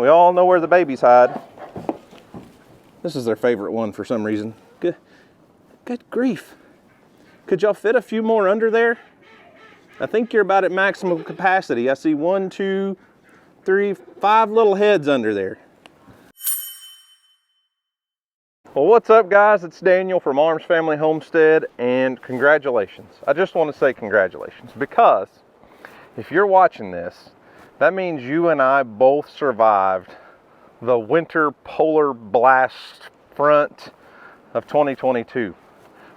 We all know where the babies hide. This is their favorite one for some reason. Good grief. Could y'all fit a few more under there? I think you're about at maximum capacity. I see 1, 2, 3, 5 little heads under there. Well, what's up, guys? It's Daniel from Arms Family Homestead, and congratulations. I just want to say congratulations, because if you're watching this, that means you and I both survived the winter polar blast front of 2022.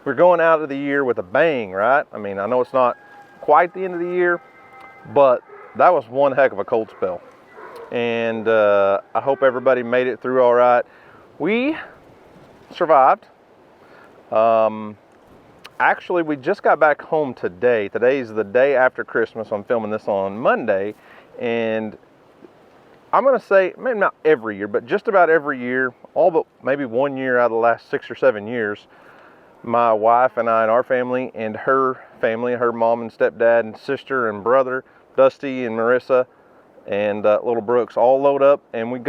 We're going out of the year with a bang, right? I mean, I know it's not quite the end of the year, but that was one heck of a cold spell. And I hope everybody made it through all right. We survived. Actually, we just got back home today. Today's the day after Christmas. I'm filming this on Monday, and I'm gonna say, maybe not every year, but just about every year, all but maybe 1 year out of the last 6 or 7 years, my wife and I and our family and her family, her mom and stepdad and sister and brother, Dusty and Marissa and little Brooks, all load up and we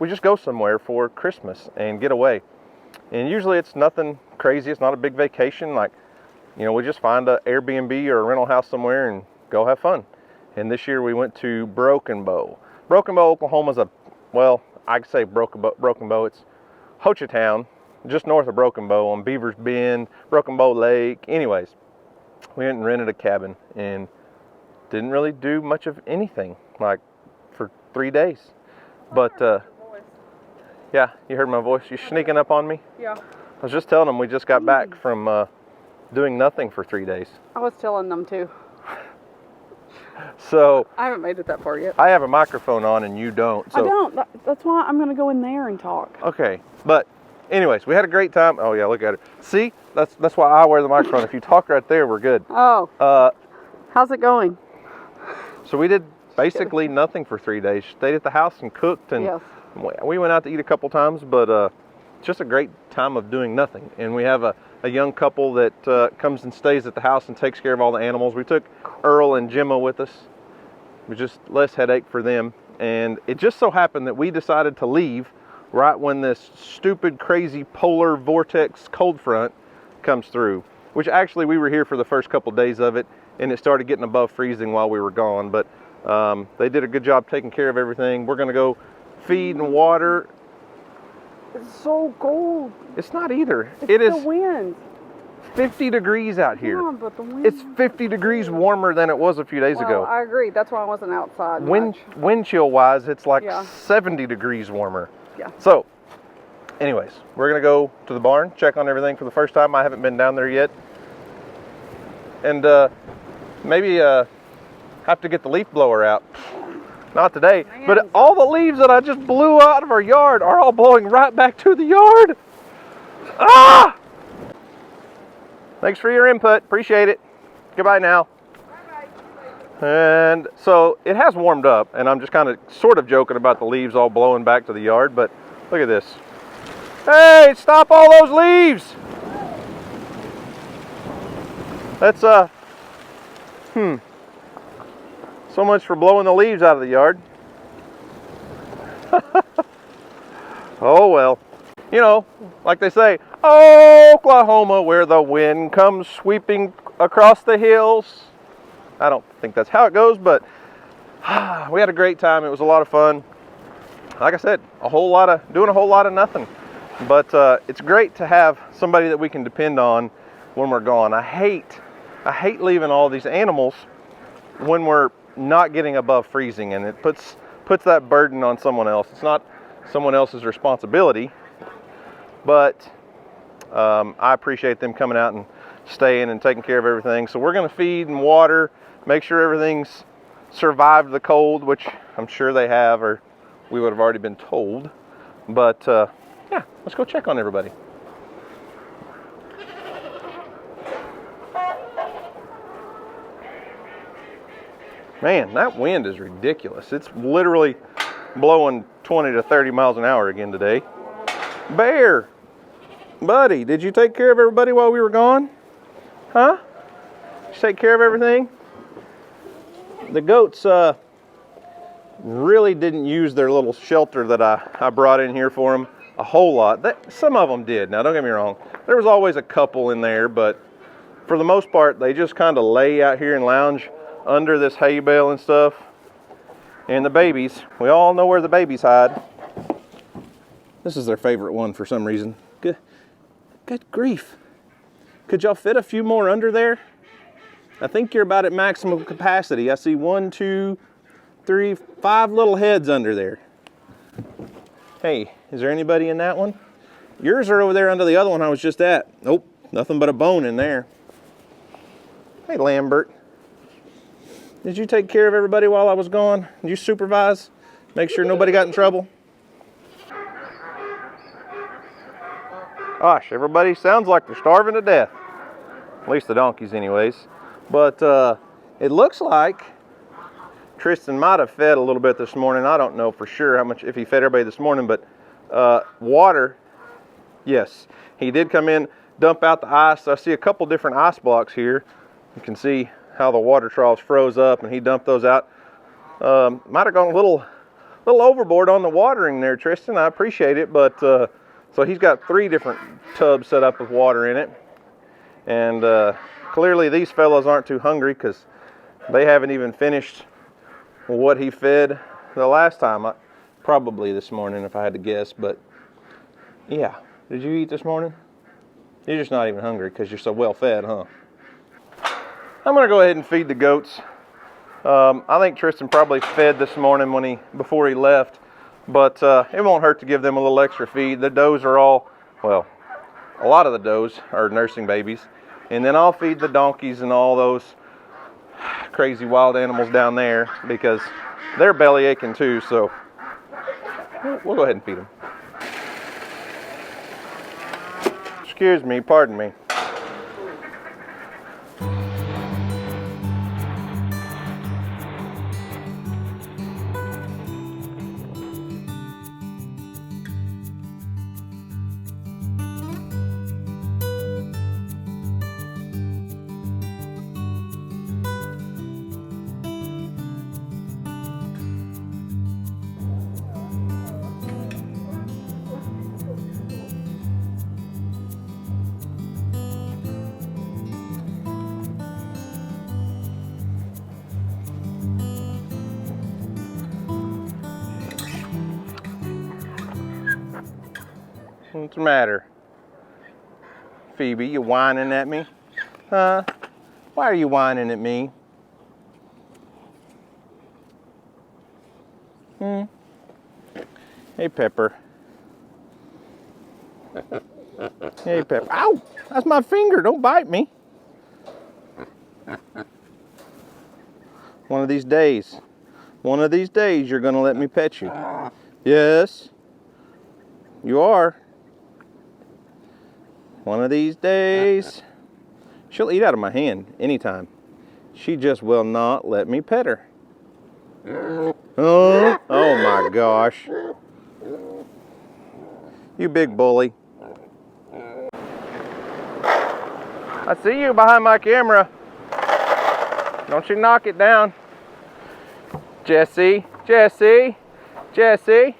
just go somewhere for Christmas and get away. And usually it's nothing crazy. It's not a big vacation. Like, you know, we just find an Airbnb or a rental house somewhere and go have fun. And this year we went to Broken Bow. Broken Bow, Oklahoma's well, I could say Broken Bow. It's Hochatown, just north of Broken Bow on Beaver's Bend, Broken Bow Lake. Anyways, we went and rented a cabin and didn't really do much of anything, like, for 3 days. But yeah, you heard my voice. You sneaking up on me? Yeah. I was just telling them we just got back from doing nothing for 3 days. I was telling them too. So I haven't made it that far yet. I have a microphone on and you don't. So. I don't. That's why I'm going to go in there and talk. Okay, but anyways, we had a great time. Oh yeah, look at it. See, that's why I wear the microphone. If you talk right there, we're good. Oh. How's it going? So we did basically nothing for 3 days. Stayed at the house and cooked, and yes. We went out to eat a couple times, but just a great time of doing nothing. And we have a young couple that comes and stays at the house and takes care of all the animals. We took Earl and Gemma with us. It was just less headache for them. And it just so happened that we decided to leave right when this stupid, crazy polar vortex cold front comes through, which actually we were here for the first couple days of it, and it started getting above freezing while we were gone. But they did a good job taking care of everything. We're going to go feed and water. It's so cold. It's not either. It is the wind. 50 degrees out here. Yeah, but the wind. It's 50 degrees warmer than it was a few days ago. I agree. That's why I wasn't outside. Wind chill wise, it's like 70 degrees warmer. Yeah. So, anyways, we're gonna go to the barn, check on everything for the first time. I haven't been down there yet, and maybe have to get the leaf blower out. Not today, but all the leaves that I just blew out of our yard are all blowing right back to the yard. Ah! Thanks for your input. Appreciate it. Goodbye now. Bye-bye. And so it has warmed up, and I'm just kind of sort of joking about the leaves all blowing back to the yard, but look at this. Hey, stop all those leaves. That's so much for blowing the leaves out of the yard. Oh well. You know, like they say, Oklahoma, where the wind comes sweeping across the hills. I don't think that's how it goes, but we had a great time. It was a lot of fun. Like I said, doing a whole lot of nothing. But it's great to have somebody that we can depend on when we're gone. I hate leaving all these animals when we're not getting above freezing, and it puts that burden on someone else. It's not someone else's responsibility, but I appreciate them coming out and staying and taking care of everything. So we're going to feed and water, make sure everything's survived the cold, which I'm sure they have, or we would have already been told. But yeah, let's go check on everybody. Man, that wind is ridiculous. It's literally blowing 20 to 30 miles an hour again today. Bear, buddy, did you take care of everybody while we were gone? Huh? Did you take care of everything? The goats really didn't use their little shelter that I brought in here for them a whole lot. Some of them did. Now, don't get me wrong. There was always a couple in there, but for the most part, they just kind of lay out here and lounge under this hay bale and stuff. And the babies, we all know where the babies hide. This is their favorite one for some reason. Good grief. Could y'all fit a few more under there? I think you're about at maximum capacity. I see 1, 2, 3, 5 little heads under there. Hey, is there anybody in that one? Yours are over there under the other one I was just at. Nope, nothing but a bone in there. Hey, Lambert. Did you take care of everybody while I was gone? Did you supervise? Make sure nobody got in trouble? Gosh, everybody sounds like they're starving to death. At least the donkeys anyways. But it looks like Tristan might have fed a little bit this morning. I don't know for sure how much, if he fed everybody this morning, but water, yes. He did come in, dump out the ice. I see a couple different ice blocks here. You can see how the water troughs froze up, and he dumped those out. Might have gone a little overboard on the watering there, Tristan. I appreciate it, but so he's got 3 different tubs set up with water in it. And clearly these fellows aren't too hungry because they haven't even finished what he fed the last time. Probably this morning if I had to guess, but yeah. Did you eat this morning? You're just not even hungry because you're so well fed, huh? I'm gonna go ahead and feed the goats. I think Tristan probably fed this morning before he left, but it won't hurt to give them a little extra feed. The does are all, well, a lot of the does are nursing babies. And then I'll feed the donkeys and all those crazy wild animals down there because they're belly aching too, so we'll go ahead and feed them. Excuse me, pardon me. What's the matter? Phoebe, you whining at me? Huh? Why are you whining at me? Hey, Pepper. Hey, Pepper. Ow! That's my finger. Don't bite me. One of these days, you're going to let me pet you. Yes, you are. One of these days. She'll eat out of my hand anytime. She just will not let me pet her. Oh my gosh. You big bully. I see you behind my camera. Don't you knock it down. Jesse, Jesse, Jesse.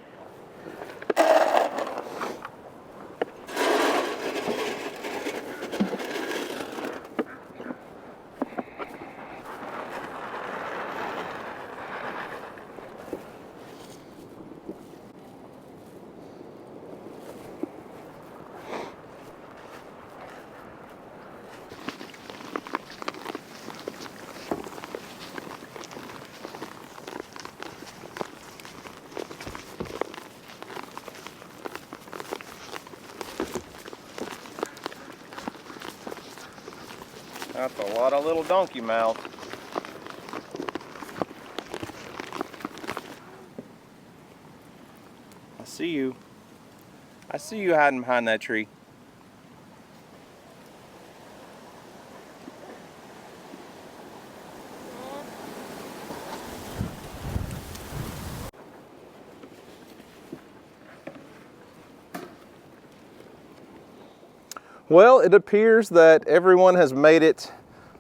That's a lot of little donkey mouths. I see you. I see you hiding behind that tree. Well, it appears that everyone has made it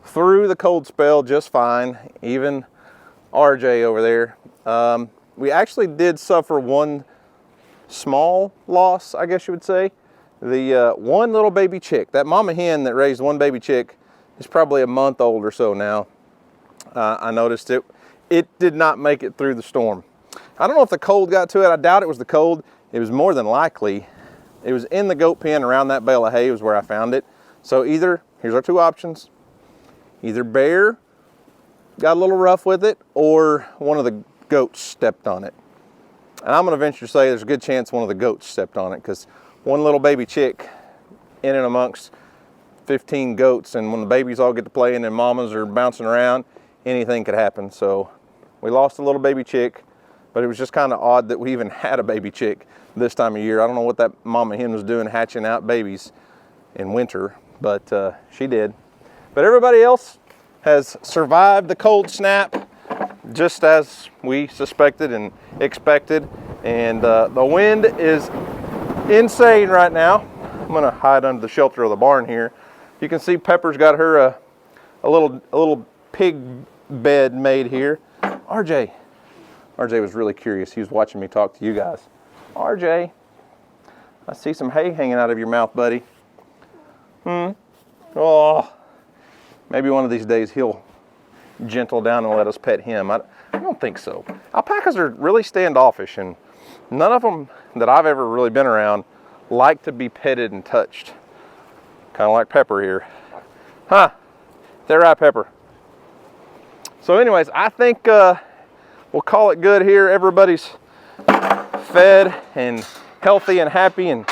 through the cold spell just fine, even RJ over there. we actually did suffer one small loss, I guess you would say. The one little baby chick, that mama hen that raised one baby chick, is probably a month old or so now. I noticed it did not make it through the storm. I don't know if the cold got to it. I doubt it was the cold. It was more than likely. It was in the goat pen around that bale of hay was where I found it. So either, here's our two options, either Bear got a little rough with it or one of the goats stepped on it. And I'm gonna venture to say there's a good chance one of the goats stepped on it, because one little baby chick in and amongst 15 goats, and when the babies all get to playing and mamas are bouncing around, anything could happen. So we lost a little baby chick, but it was just kind of odd that we even had a baby chick this time of year. I don't know what that mama hen was doing hatching out babies in winter, but she did. But everybody else has survived the cold snap just as we suspected and expected. And the wind is insane right now. I'm gonna hide under the shelter of the barn here. You can see Pepper's got her a little pig bed made here. RJ was really curious. He was watching me talk to you guys. RJ, I see some hay hanging out of your mouth, buddy. Oh, maybe one of these days he'll gentle down and let us pet him. I don't think so. Alpacas are really standoffish, and none of them that I've ever really been around like to be petted and touched. Kind of like Pepper here. Huh, they're right, Pepper. So anyways, I think we'll call it good here. Everybody's fed and healthy and happy and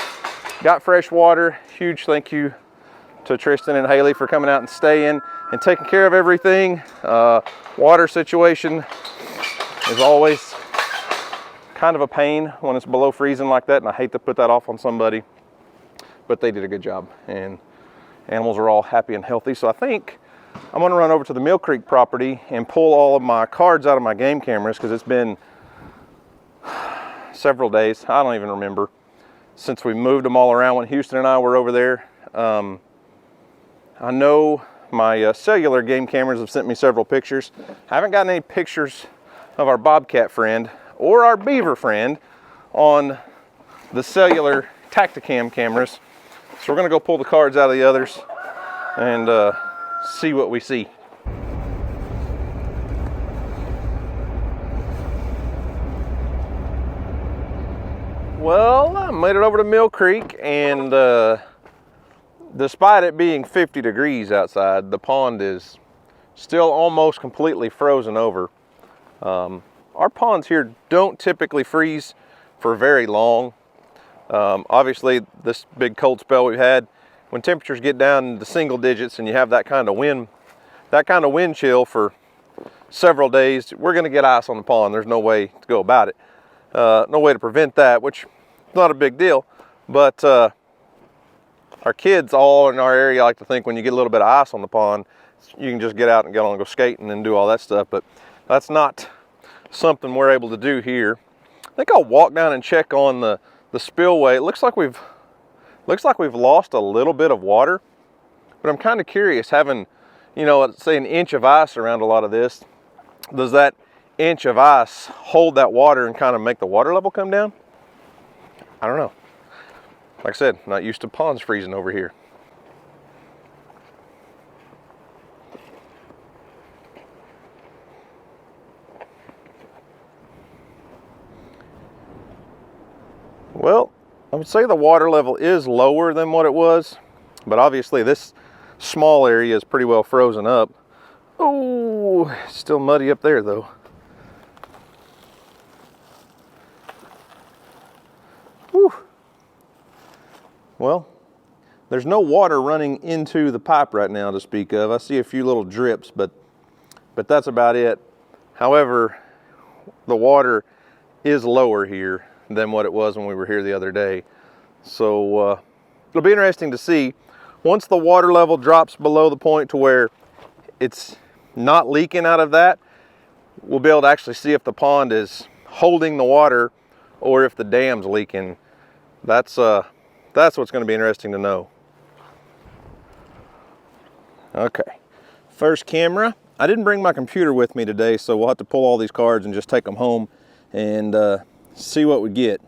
got fresh water. Huge thank you to Tristan and Haley for coming out and staying and taking care of everything. Water situation is always kind of a pain when it's below freezing like that, and I hate to put that off on somebody, but they did a good job and animals are all happy and healthy. So I think I'm gonna run over to the Mill Creek property and pull all of my cards out of my game cameras, because it's been several days, I don't even remember, since we moved them all around when Houston and I were over there. I know my cellular game cameras have sent me several pictures. I haven't gotten any pictures of our bobcat friend or our beaver friend on the cellular Tacticam cameras. So we're gonna go pull the cards out of the others and see what we see. Well, I made it over to Mill Creek, and despite it being 50 degrees outside, the pond is still almost completely frozen over. Our ponds here don't typically freeze for very long. Obviously, this big cold spell we've had, when temperatures get down into single digits and you have that kind of wind chill for several days, we're going to get ice on the pond. There's no way to go about it. No way to prevent that, which is not a big deal. But our kids all in our area like to think when you get a little bit of ice on the pond, you can just get out and go skating and do all that stuff. But that's not something we're able to do here. I think I'll walk down and check on the spillway. It looks like we've lost a little bit of water, but I'm kind of curious, having, you know, let's say an inch of ice around a lot of this, does that inch of ice hold that water and kind of make the water level come down? I don't know. Like I said, not used to ponds freezing over here. Well, I would say the water level is lower than what it was, but obviously this small area is pretty well frozen up. Oh, still muddy up there though. Whew. Well, there's no water running into the pipe right now to speak of. I see a few little drips, but that's about it. However, the water is lower here than what it was when we were here the other day. So it'll be interesting to see. Once the water level drops below the point to where it's not leaking out of that, we'll be able to actually see if the pond is holding the water or if the dam's leaking. That's what's going to be interesting to know. Okay, first camera. I didn't bring my computer with me today, so we'll have to pull all these cards and just take them home and see what we get.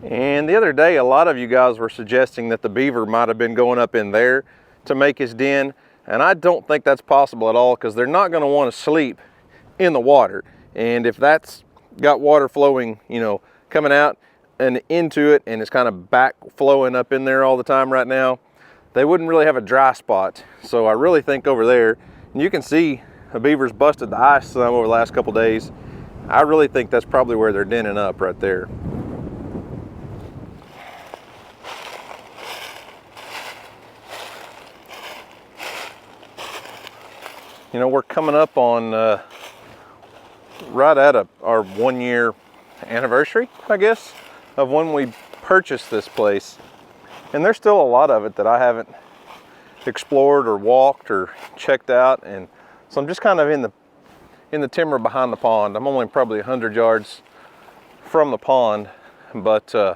And the other day, a lot of you guys were suggesting that the beaver might have been going up in there to make his den, and I don't think that's possible at all, because they're not going to want to sleep in the water. And if that's got water flowing, you know, coming out and into it, and it's kind of back flowing up in there all the time right now, they wouldn't really have a dry spot. So I really think over there, and you can see a beaver's busted the ice some over the last couple days. I really think that's probably where they're denning up, right there. You know, we're coming up on right at our 1 year anniversary, I guess, of when we purchased this place. And there's still a lot of it that I haven't explored or walked or checked out. And so I'm just kind of in the timber behind the pond. I'm only probably 100 yards from the pond, but I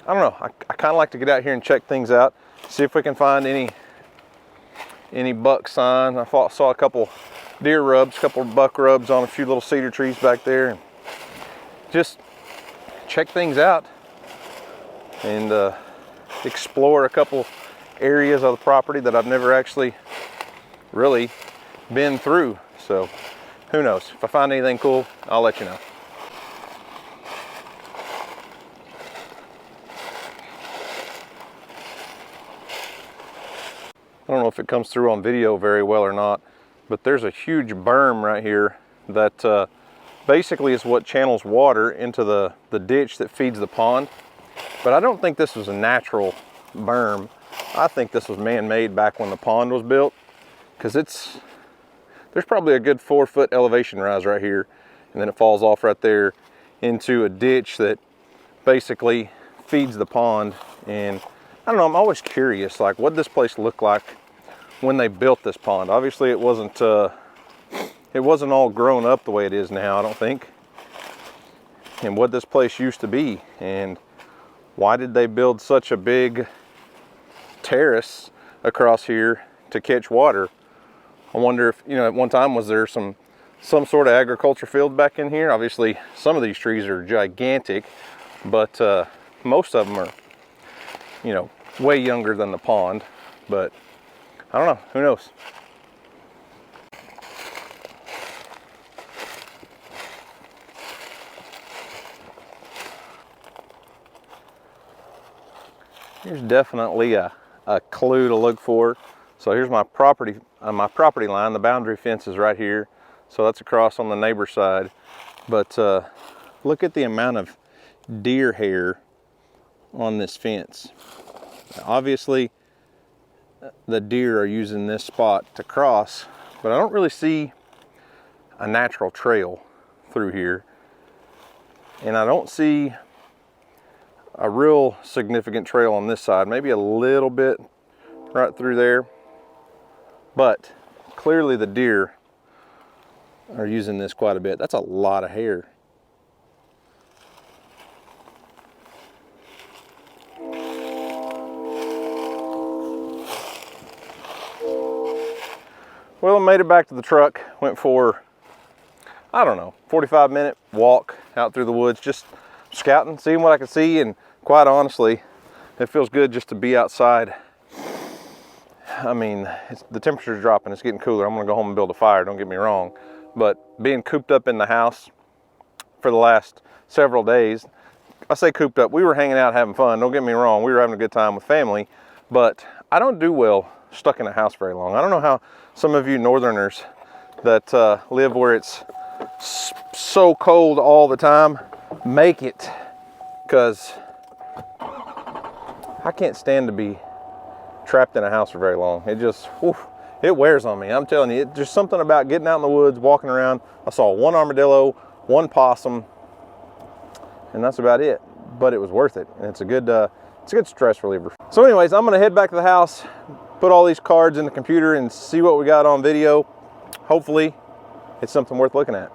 don't know. I kind of like to get out here and check things out, see if we can find any buck sign. I saw a couple deer rubs, a couple buck rubs on a few little cedar trees back there, and just check things out and explore a couple areas of the property that I've never actually really been through. So who knows, if I find anything cool, I'll let you know. I don't know if it comes through on video very well or not, but there's a huge berm right here that basically is what channels water into the ditch that feeds the pond. But I don't think this was a natural berm. I think this was man-made back when the pond was built, because there's probably a good 4-foot elevation rise right here, and then it falls off right there into a ditch that basically feeds the pond. And I don't know, I'm always curious, like, what this place looked like when they built this pond. Obviously it wasn't all grown up the way it is now, I don't think. And what this place used to be, and why did they build such a big terrace across here to catch water? I wonder if, you know, at one time was there some sort of agriculture field back in here. Obviously some of these trees are gigantic, but most of them are, you know, way younger than the pond. But I don't know, who knows? Here's definitely a clue to look for. So here's my property line. The boundary fence is right here, so that's across on the neighbor side. But look at the amount of deer hair on this fence. Obviously the deer are using this spot to cross, but I don't really see a natural trail through here, and I don't see a real significant trail on this side. Maybe a little bit right through there, but clearly the deer are using this quite a bit. That's a lot of hair. Well, I made it back to the truck, went for, I don't know, 45-minute walk out through the woods, just scouting, seeing what I could see, and quite honestly, it feels good just to be outside. I mean, the temperature's dropping, it's getting cooler. I'm gonna go home and build a fire, don't get me wrong, but being cooped up in the house for the last several days, I say cooped up, we were hanging out having fun, don't get me wrong, we were having a good time with family, but I don't do well stuck in a house very long. I don't know how some of you northerners that live where it's so cold all the time make it, because I can't stand to be trapped in a house for very long. It just, it wears on me. I'm telling you, there's something about getting out in the woods, walking around. I saw one armadillo, one possum, and that's about it. But it was worth it, and it's a good stress reliever. So anyways, I'm gonna head back to the house, put all these cards in the computer and see what we got on video. Hopefully it's something worth looking at.